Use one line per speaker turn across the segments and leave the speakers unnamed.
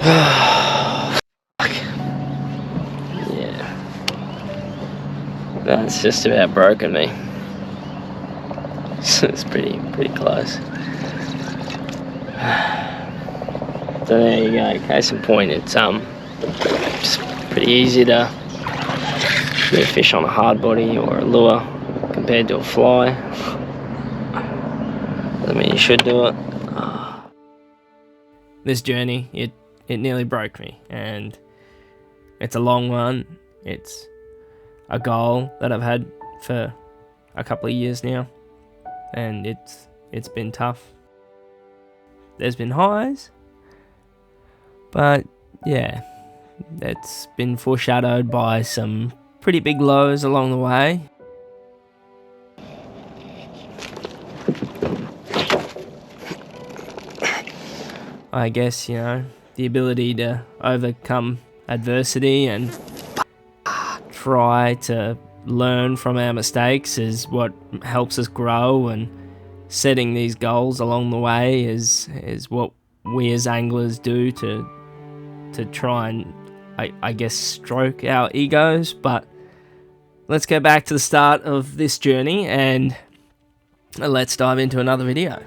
Fuck. Yeah. That's just about broken me. It's pretty close. So there you go. Case in point, it's just pretty easy to get a fish on a hard body or a lure compared to a fly. Doesn't mean you should do it. This journey, it nearly broke me, and it's a long one. It's a goal that I've had for a couple of years now, and it's been tough. There's been highs, but yeah, it's been foreshadowed by some pretty big lows along the way. I guess, you know, the ability to overcome adversity and try to learn from our mistakes is what helps us grow, and setting these goals along the way is what we as anglers do to try and, I guess, stroke our egos. But let's go back to the start of this journey and let's dive into another video.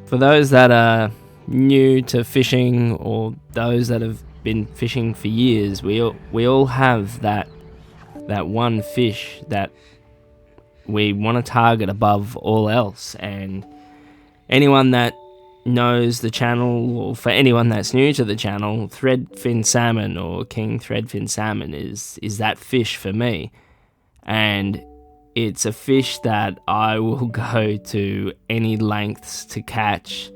For those that are new to fishing, or those that have been fishing for years, we all have that one fish that we want to target above all else. And anyone that knows the channel, or for anyone that's new to the channel, Threadfin Salmon or King Threadfin Salmon is that fish for me. And it's a fish that I will go to any lengths to catch,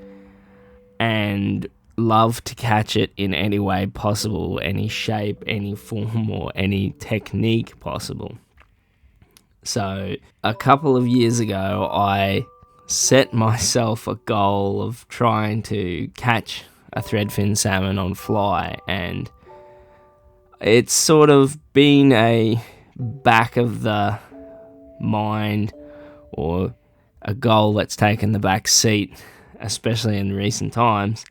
and love to catch it in any way possible, any shape, any form, or any technique possible. So a couple of years ago, I set myself a goal of trying to catch a threadfin salmon on fly, and it's sort of been a back of the mind, or a goal that's taken the back seat, especially in recent times.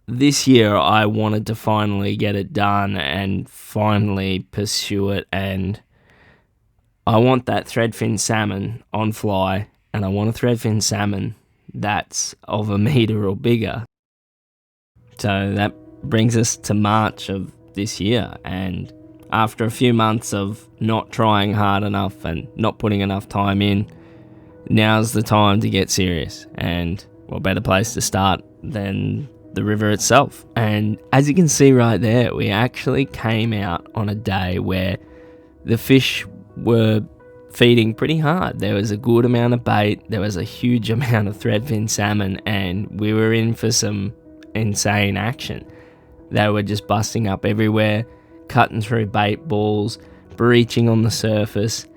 This year I wanted to finally get it done and finally pursue it, and I want that threadfin salmon on fly, and I want a threadfin salmon that's of a metre or bigger. So that brings us to March of this year, and after a few months of not trying hard enough and not putting enough time in, now's the time to get serious. And what better place to start than the river itself? And as you can see right there, we actually came out on a day where the fish were feeding pretty hard. There was a good amount of bait, there was a huge amount of threadfin salmon, and we were in for some insane action. They were just busting up everywhere, cutting through bait balls, breaching on the surface.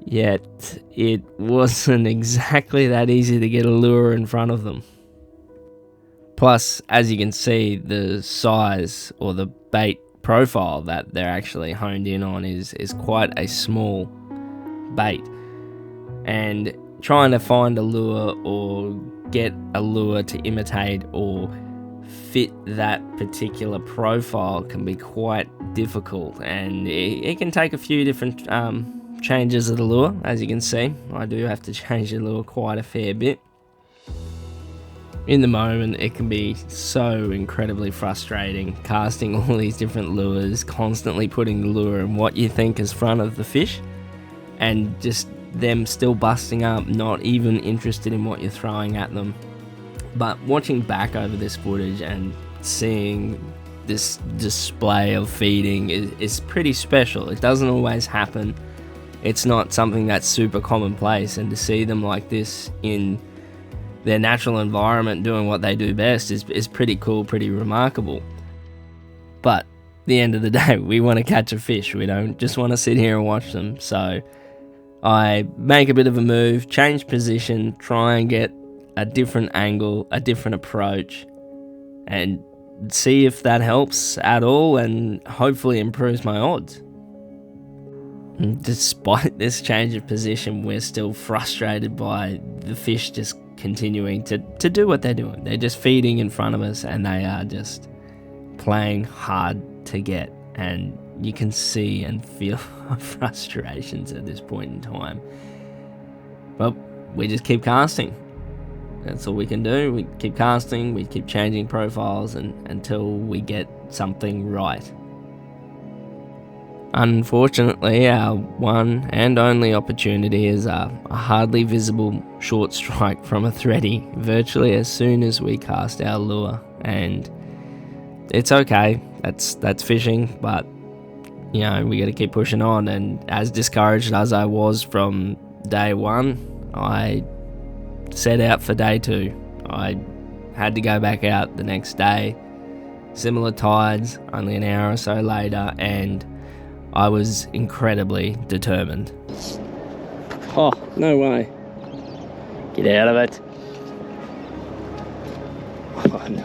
Yet it wasn't exactly that easy to get a lure in front of them. Plus, as you can see, the size or the bait profile that they're actually honed in on is quite a small bait. And trying to find a lure or get a lure to imitate or fit that particular profile can be quite difficult, and it can take a few different changes of the lure. As you can see, I do have to change the lure quite a fair bit. In the moment, it can be so incredibly frustrating casting all these different lures, constantly putting the lure in what you think is front of the fish, and just them still busting up, not even interested in what you're throwing at them. But watching back over this footage and seeing this display of feeding is pretty special. It doesn't always happen. It's not something that's super commonplace, and to see them like this in their natural environment doing what they do best is pretty cool, pretty remarkable. But at the end of the day, we want to catch a fish. We don't just want to sit here and watch them. So I make a bit of a move, change position, try and get a different angle, a different approach, and see if that helps at all and hopefully improves my odds. And despite this change of position, we're still frustrated by the fish just continuing to do what they're doing. They're just feeding in front of us, and they are just playing hard to get, and you can see and feel frustrations at this point in time. But we just keep casting. That's all we can do. We keep casting, we keep changing profiles until we get something right. Unfortunately, our one and only opportunity is a hardly visible short strike from a thready virtually as soon as we cast our lure. And it's okay, that's fishing, but we got to keep pushing on. And as discouraged as I was from day one, I set out for day two. I had to go back out the next day, similar tides, only an hour or so later, and I was incredibly determined. Oh, no way. Get out of it. Oh, no.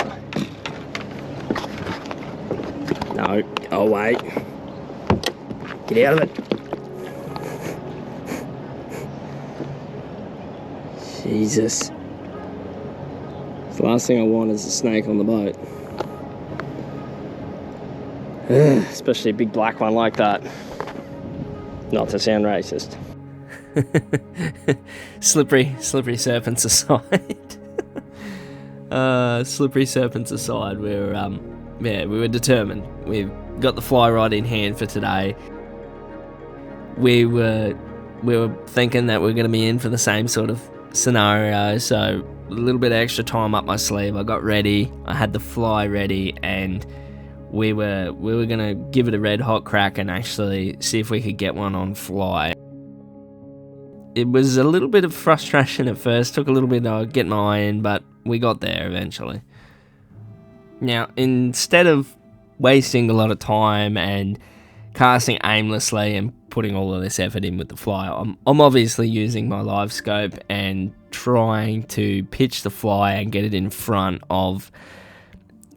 No, go away. Get out of it. Jesus. The last thing I want is a snake on the boat. Especially a big black one like that. Not to sound racist. Slippery serpents aside. Slippery serpents aside, we were determined. We've got the fly rod in hand for today. We were thinking that we're going to be in for the same sort of scenario, so a little bit of extra time up my sleeve. I got ready, I had the fly ready, and we were going to give it a red hot crack and actually see if we could get one on fly. It was a little bit of frustration at first, took a little bit to get my eye in, but we got there eventually. Now, instead of wasting a lot of time and casting aimlessly and putting all of this effort in with the fly, I'm obviously using my live scope and trying to pitch the fly and get it in front of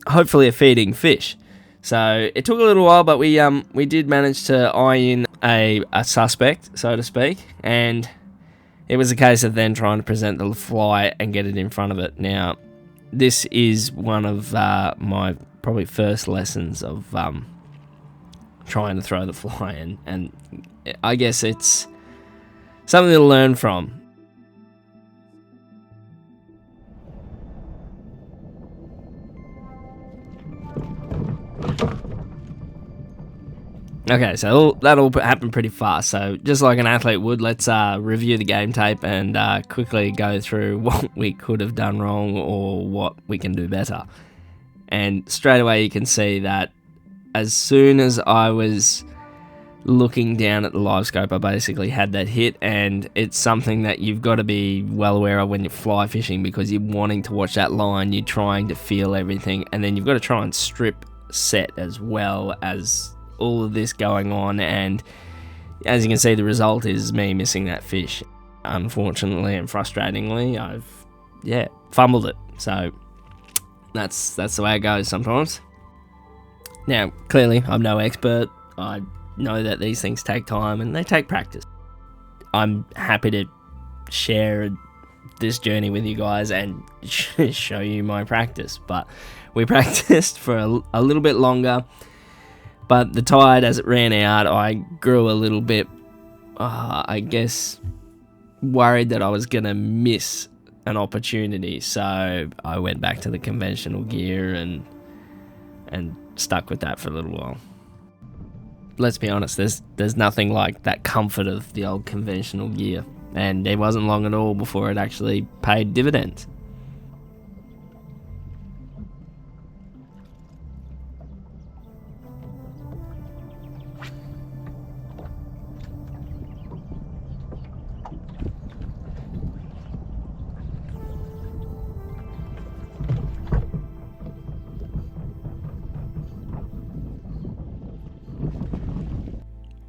hopefully a feeding fish. So it took a little while, but we did manage to eye in a suspect, so to speak, and it was a case of then trying to present the fly and get it in front of it. Now, this is one of my probably first lessons of trying to throw the fly, and I guess it's something to learn from. Okay, so that all happened pretty fast. So just like an athlete would, let's review the game tape and quickly go through what we could have done wrong or what we can do better. And straight away you can see that as soon as I was looking down at the live scope, I basically had that hit, and it's something that you've got to be well aware of when you're fly fishing, because you're wanting to watch that line, you're trying to feel everything, and then you've got to try and strip set as well as all of this going on. And as you can see, the result is me missing that fish. Unfortunately and frustratingly, I've fumbled it. So that's the way it goes sometimes. Now, clearly, I'm no expert. I know that these things take time and they take practice. I'm happy to share this journey with you guys and show you my practice. But we practiced for a little bit longer. But the tide, as it ran out, I grew a little bit, I guess, worried that I was going to miss an opportunity. So I went back to the conventional gear and stuck with that for a little while. Let's be honest, there's nothing like that comfort of the old conventional gear. And it wasn't long at all before it actually paid dividends.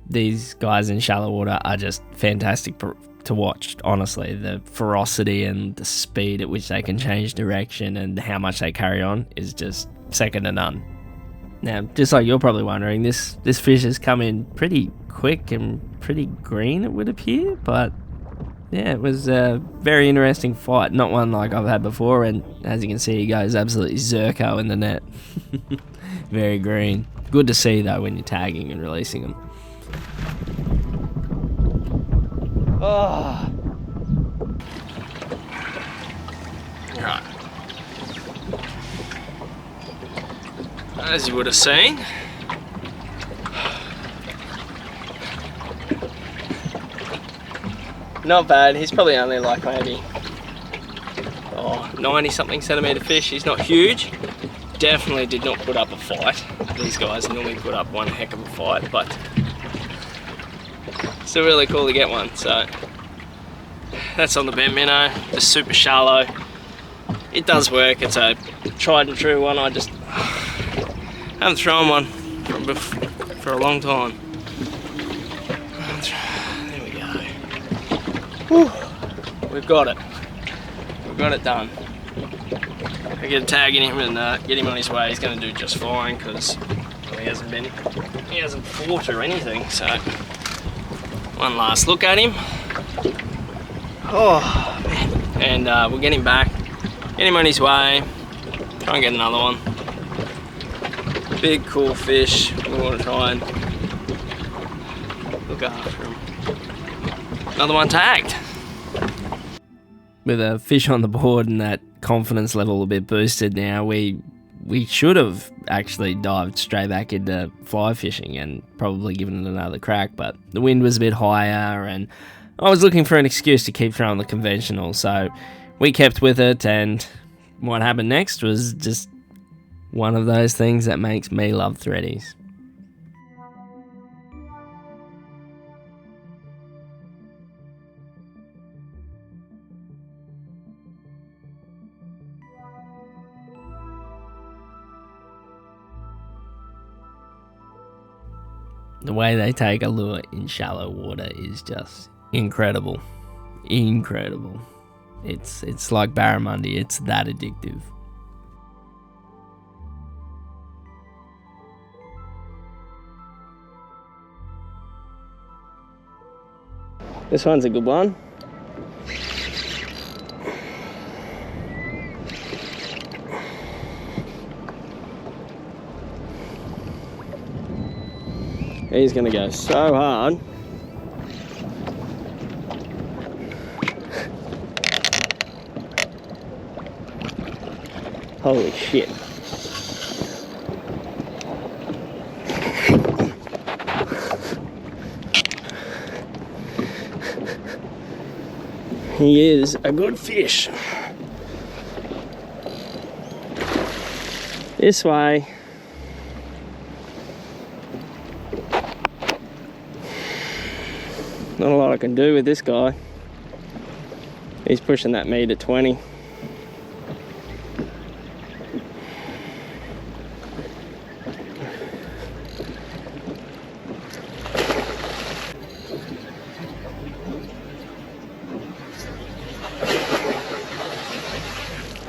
These guys in shallow water are just fantastic to watch, honestly. The ferocity and the speed at which they can change direction and how much they carry on is just second to none. Now, just like you're probably wondering, this fish has come in pretty quick and pretty green, it would appear, but yeah, it was a very interesting fight. Not one like I've had before, and as you can see, he goes absolutely zerko in the net. Very green. Good to see though when you're tagging and releasing them. Oh. Right. As you would have seen, not bad. He's probably only like maybe 90 something centimetre fish. He's not huge. Definitely did not put up a fight. These guys normally put up one heck of a fight, but still really cool to get one. So that's on the bent minnow, just super shallow. It does work. It's a tried and true one. I just haven't thrown one for a long time. There we go. Whew. We've got it. We've got it done. I get a tag in him and get him on his way. He's going to do just fine because he hasn't fought or anything. So one last look at him. Oh man! And we'll get him back, get him on his way, try and get another one. Big cool fish. We want to try and look after him. Another one tagged. With a fish on the board and that confidence level a bit boosted now, we should have actually dived straight back into fly fishing and probably given it another crack, but the wind was a bit higher and I was looking for an excuse to keep throwing the conventional, so we kept with it, and what happened next was just one of those things that makes me love threadies. The way they take a lure in shallow water is just incredible. Incredible. It's like barramundi, it's that addictive. This one's a good one. He's gonna go so hard. Holy shit. He is a good fish. This way. Not a lot I can do with this guy. He's pushing that meat at 20.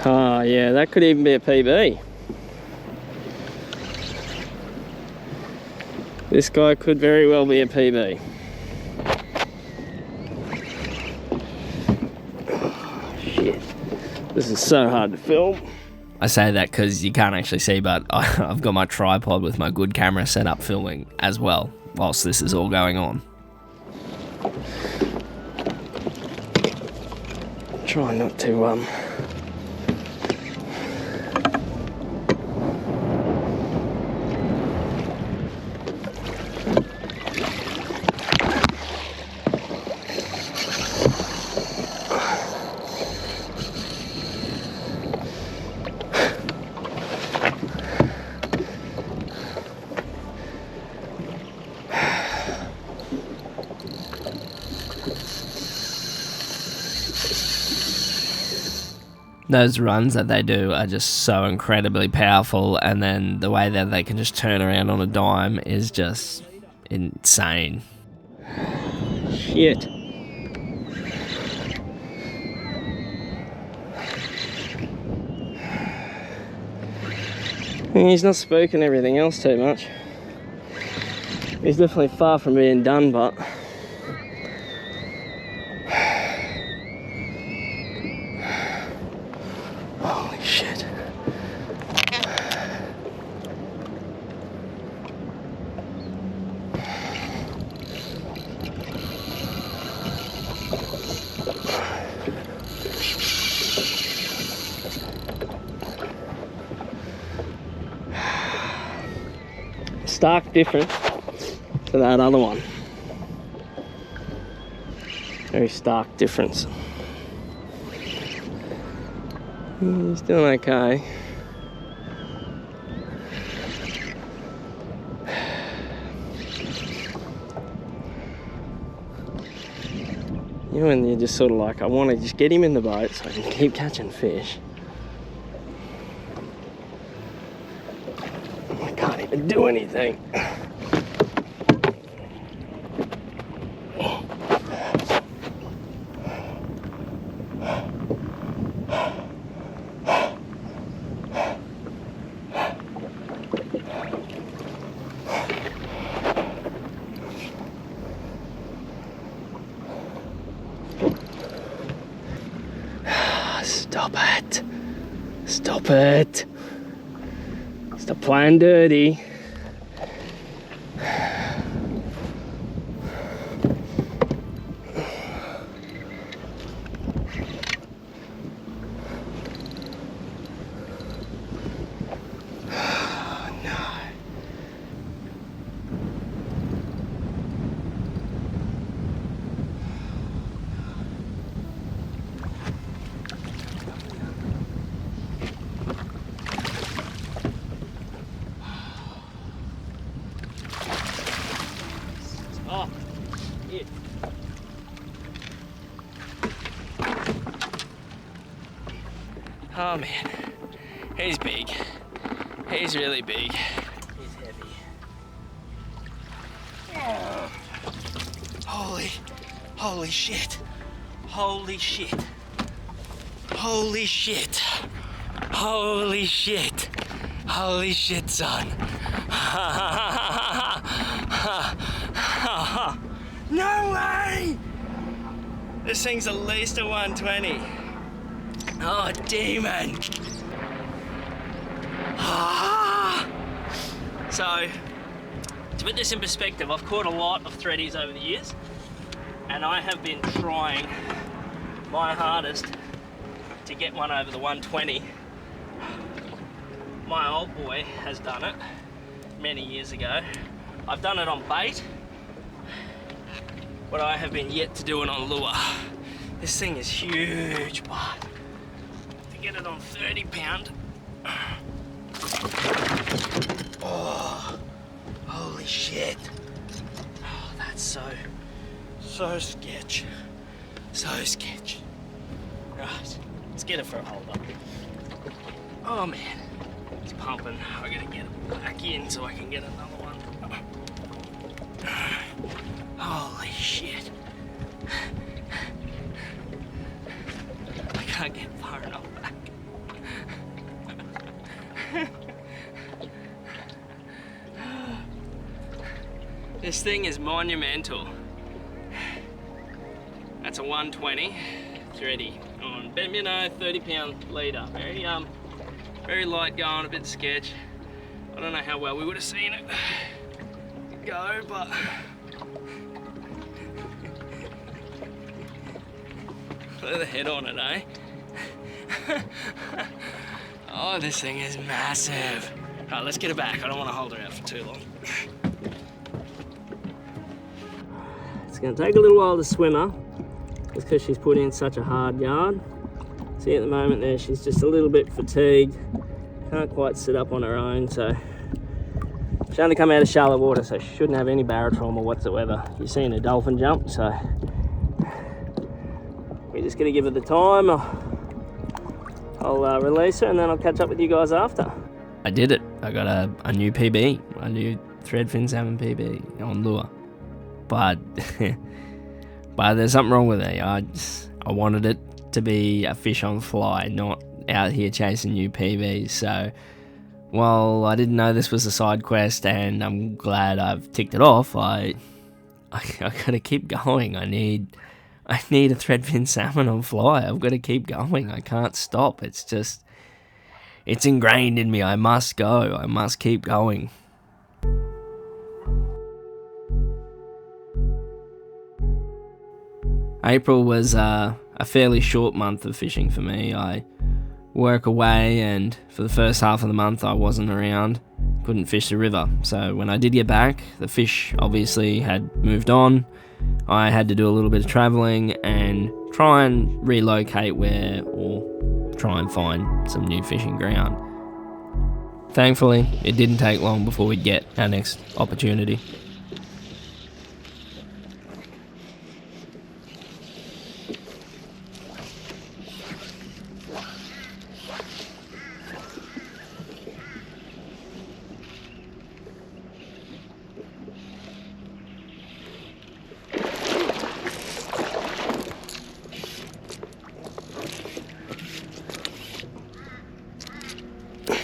Ah, yeah, that could even be a PB. This guy could very well be a PB. This is so hard to film. I say that because you can't actually see, but I've got my tripod with my good camera set up filming as well whilst this is all going on. Try not to Those runs that they do are just so incredibly powerful, and then the way that they can just turn around on a dime is just insane. Shit. He's not spooking everything else too much. He's definitely far from being done, but stark difference to that other one. Very stark difference. He's doing okay. You know, when you're just sort of like, I want to just get him in the boat so I can keep catching fish. I can't even do anything. Stop it. Stop it. Stop playing dirty. Oh, yeah. Oh man, he's big. He's really big. He's heavy. Oh. Holy shit. Holy shit. Holy shit. Holy shit. Holy shit, son. No way! This thing's at least a 120. Oh, demon. So, to put this in perspective, I've caught a lot of threadies over the years, and I have been trying my hardest to get one over the 120. My old boy has done it many years ago. I've done it on bait, but I have been yet to do it on lure. This thing is huge, but to get it on 30 pound. Oh, holy shit. Oh, that's so sketch. So sketch. Right, let's get it for a hold up. Oh man, it's pumping. I gotta get it back in so I can get another one. Holy shit. I can't get far enough back. This thing is monumental. That's a 120 thready on, you know, 30 pound leader. Very light going, a bit sketch. I don't know how well we would have seen it go, but look at the head on it, eh? Oh, this thing is massive. All right, let's get it back. I don't want to hold her out for too long. It's going to take a little while to swim her, just because she's put in such a hard yard. See, at the moment there, she's just a little bit fatigued. Can't quite sit up on her own, so she's only come out of shallow water, so she shouldn't have any barotrauma whatsoever. You've seen a dolphin jump, so we're just going to give her the time. I'll release her and then I'll catch up with you guys after. I did it. I got a new PB, a new Threadfin Salmon PB on lure. But there's something wrong with it. I wanted it to be a fish on fly, not out here chasing new PBs. So, while I didn't know this was a side quest, and I'm glad I've ticked it off, I gotta keep going. I need a Threadfin Salmon on fly. I've got to keep going. I can't stop. It's ingrained in me. I must go. I must keep going. April was a fairly short month of fishing for me. I work away, and for the first half of the month I wasn't around couldn't fish the river. So when I did get back, the fish obviously had moved on. I had to do a little bit of travelling and try and relocate or try and find some new fishing ground. Thankfully, it didn't take long before we'd get our next opportunity.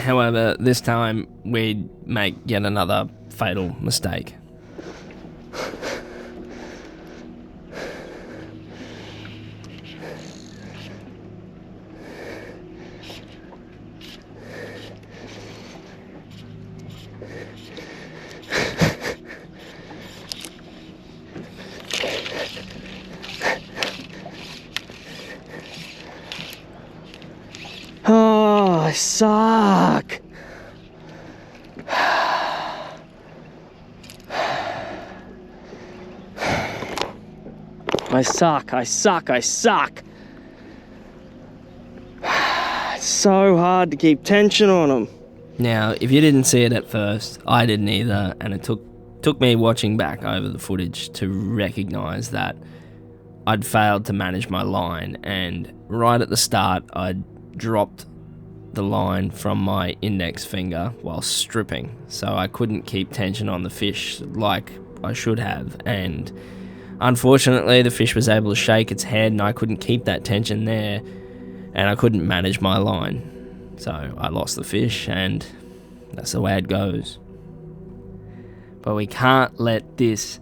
However, this time we'd make yet another fatal mistake.
Oh, I suck. I suck. It's so hard to keep tension on them.
Now, if you didn't see it at first, I didn't either, and it took me watching back over the footage to recognise that I'd failed to manage my line, and right at the start I'd dropped the line from my index finger while stripping, so I couldn't keep tension on the fish like I should have, and unfortunately the fish was able to shake its head and I couldn't keep that tension there, and I couldn't manage my line, so I lost the fish, and that's the way it goes. But we can't let this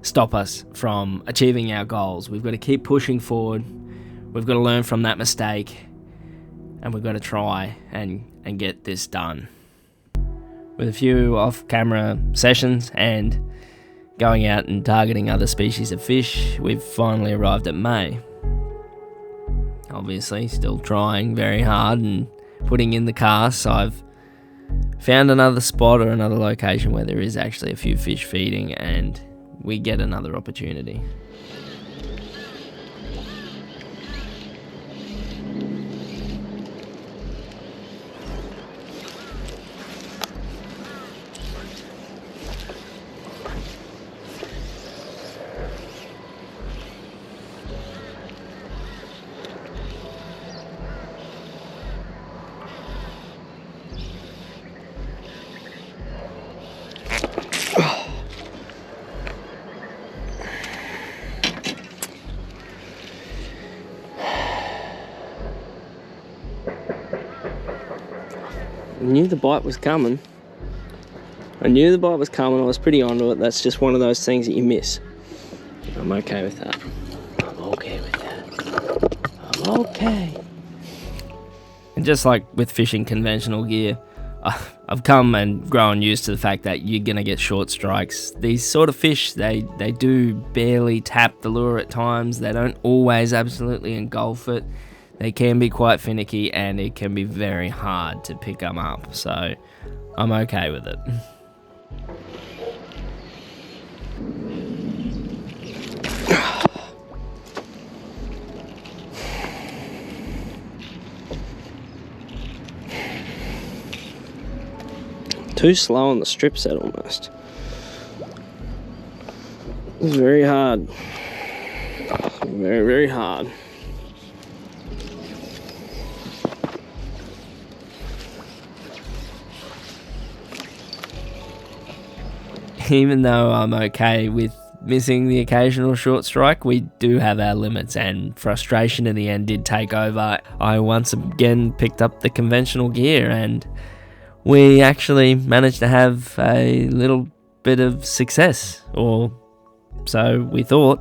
stop us from achieving our goals. We've got to keep pushing forward, we've got to learn from that mistake, and we've got to try and get this done. With a few off-camera sessions and going out and targeting other species of fish, we've finally arrived at May. Obviously, still trying very hard and putting in the casts. I've found another spot or another location where there is actually a few fish feeding, and we get another opportunity.
I knew the bite was coming. I was pretty onto it. That's just one of those things that you miss. I'm okay with that. I'm okay.
And just like with fishing conventional gear, I've come and grown used to the fact that you're going to get short strikes. These sort of fish, they do barely tap the lure at times. They don't always absolutely engulf it. They can be quite finicky, and it can be very hard to pick them up. So I'm okay with it.
Too slow on the strip set almost. It's very hard. Very, very hard.
Even though I'm okay with missing the occasional short strike, we do have our limits, and frustration in the end did take over. I once again picked up the conventional gear, and we actually managed to have a little bit of success, or so we thought.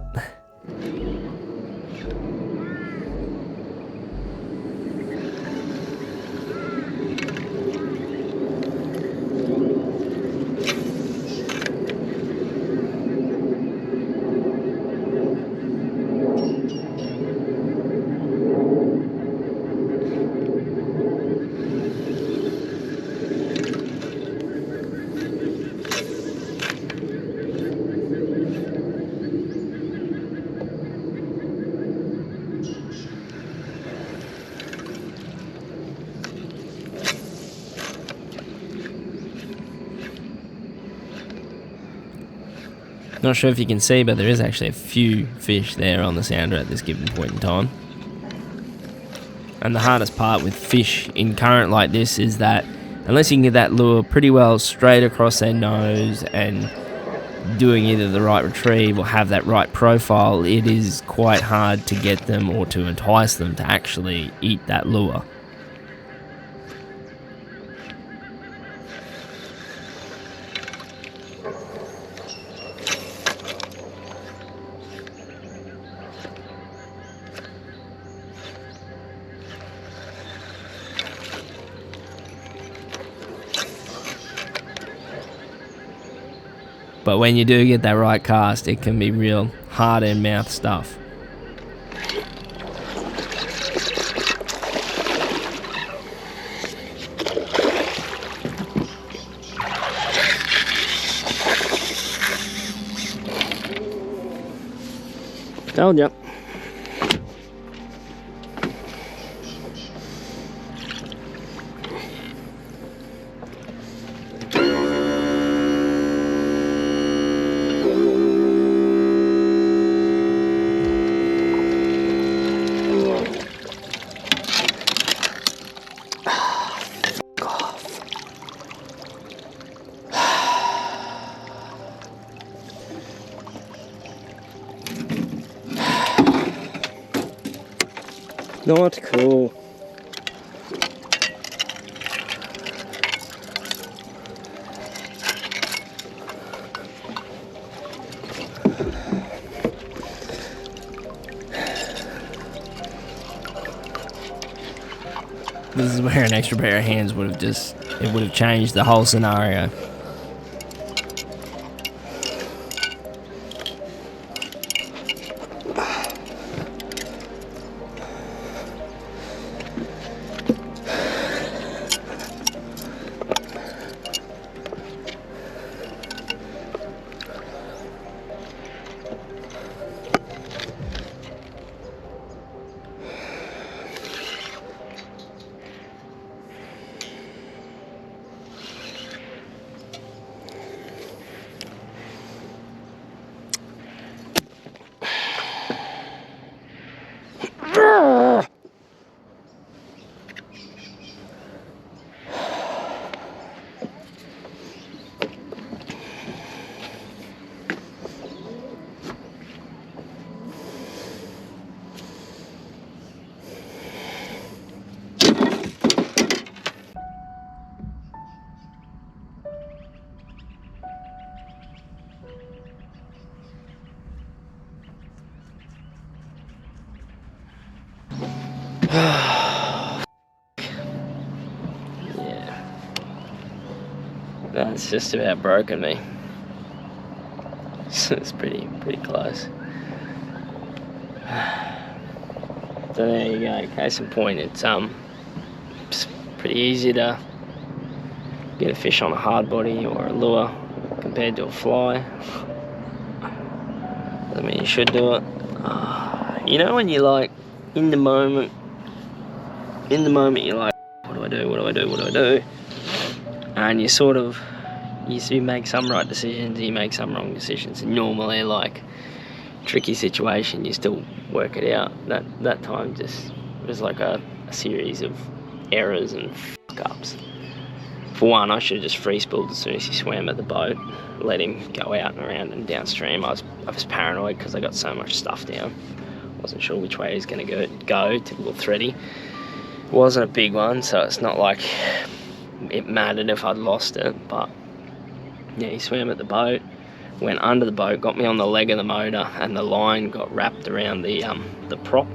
Not sure if you can see, but there is actually a few fish there on the sounder at this given point in time. And the hardest part with fish in current like this is that unless you can get that lure pretty well straight across their nose and doing either the right retrieve or have that right profile, it is quite hard to get them or to entice them to actually eat that lure. But when you do get that right cast, it can be real hard in mouth stuff.
Told ya. Not cool.
This is where an extra pair of hands would have changed the whole scenario.
Yeah. That's just about broken me. It's pretty close. So there you go, case in point, it's pretty easy to get a fish on a hard body or a lure compared to a fly. Doesn't mean you should do it. You know when you're like in the moment you're like, what do I do? And you make some right decisions, you make some wrong decisions. And normally, like, tricky situation, you still work it out. That time just was like a series of errors and fuck-ups. For one, I should have just free spooled as soon as he swam at the boat, let him go out and around and downstream. I was paranoid because I got so much stuff down. Wasn't sure which way he was going to go. Typical thready. It wasn't a big one, so it's not like it mattered if I'd lost it, but yeah, he swam at the boat, went under the boat, got me on the leg of the motor, and the line got wrapped around the prop,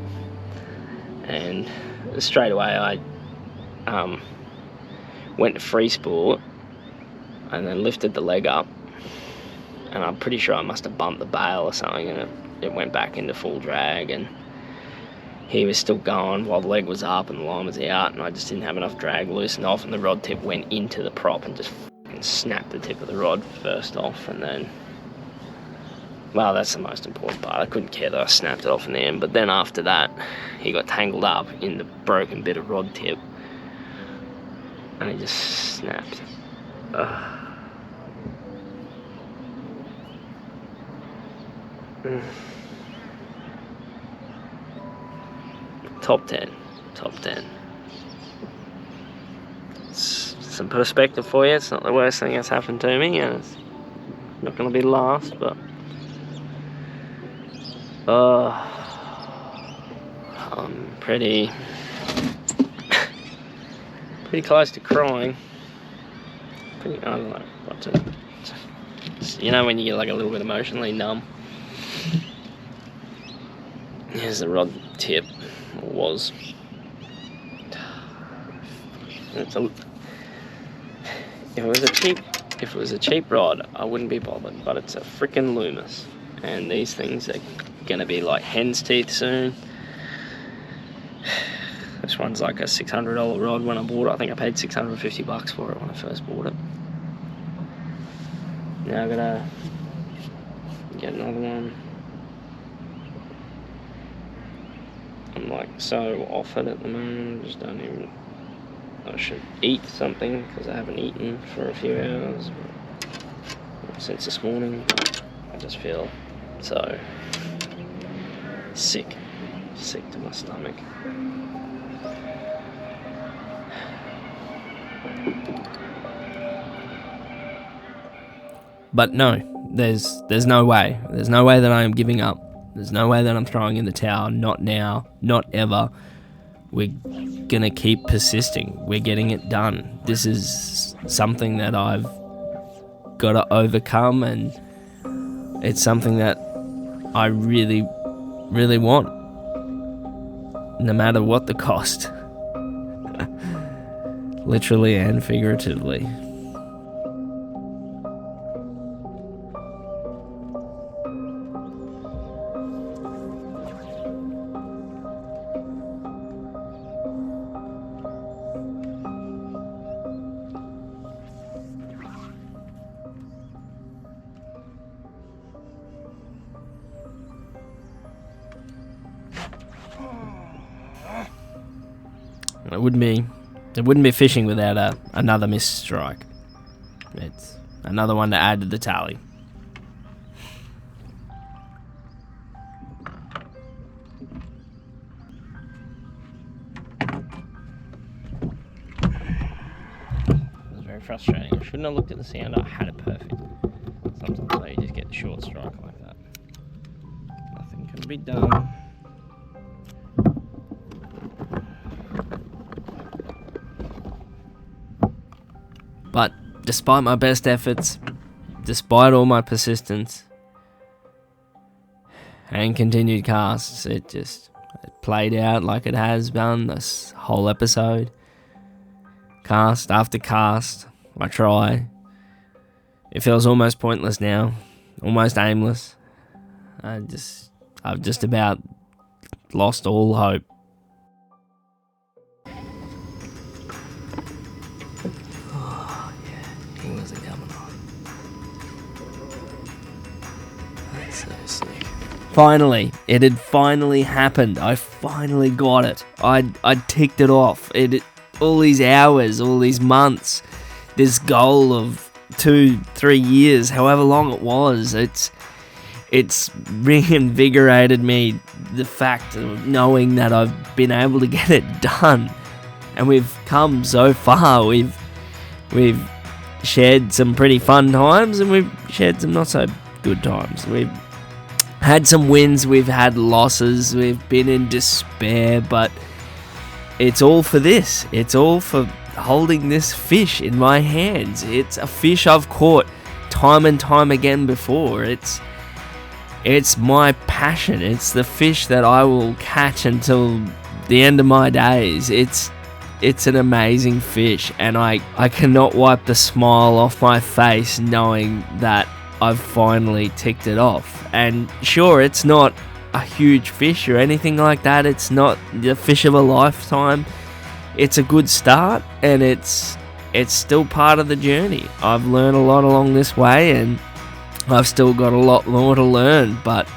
and straight away I went to free spool and then lifted the leg up, and I'm pretty sure I must have bumped the bail or something, and it went back into full drag, and he was still going while the leg was up and the line was out, and I just didn't have enough drag loosened off, and the rod tip went into the prop and just snapped the tip of the rod first off, and then, well, that's the most important part. I couldn't care that I snapped it off in the end, but then after that he got tangled up in the broken bit of rod tip and he just snapped. Top 10. It's some perspective for you. It's not the worst thing that's happened to me, and it's not going to be the last, but I'm pretty close to crying. I don't know what to. You know when you get like a little bit emotionally numb. Here's the rod tip. Or was. If it was a cheap rod, I wouldn't be bothered. But it's a freaking Loomis, and these things are gonna be like hen's teeth soon. This one's like a $600 rod when I bought it. I think I paid $650 for it when I first bought it. Now I gotta get another one. I'm like so off it at the moment. Just don't even. I should eat something because I haven't eaten for a few hours since this morning. I just feel so sick to my stomach.
But no, there's no way. There's no way that I am giving up. There's no way that I'm throwing in the towel. Not now. Not ever. We're gonna keep persisting. We're getting it done. This is something that I've got to overcome, and it's something that I really, really want. No matter what the cost. Literally and figuratively. It wouldn't be fishing without another missed strike. It's another one to add to the tally.
It was very frustrating. I shouldn't have looked at the sounder. I had it perfect. Sometimes you just get the short strike like that. Nothing can be done.
But despite my best efforts, despite all my persistence and continued casts, it played out like it has done this whole episode. Cast after cast, I try. It feels almost pointless now, almost aimless. I've just about lost all hope. Finally, it had finally happened. I finally got it. I'd ticked it off. All these hours, all these months, this goal of 2-3 years, however long it was. It's reinvigorated me. The fact of knowing that I've been able to get it done, and we've come so far. We've shared some pretty fun times, and we've shared some not so good times. We've had some wins, we've had losses, we've been in despair, but it's all for this. It's all for holding this fish in my hands. It's a fish I've caught time and time again before. It's my passion. It's the fish that I will catch until the end of my days. It's an amazing fish, and I cannot wipe the smile off my face knowing that I've finally ticked it off. And sure, it's not a huge fish or anything like that. It's not the fish of a lifetime. It's a good start, and it's still part of the journey. I've learned a lot along this way, and I've still got a lot more to learn, but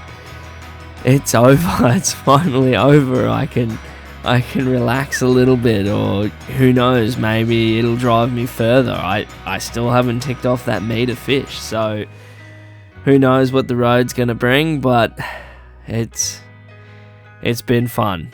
it's over. It's finally over. I can relax a little bit, or who knows, maybe it'll drive me further. I still haven't ticked off that meter fish, so who knows what the road's going to bring, but it's been fun.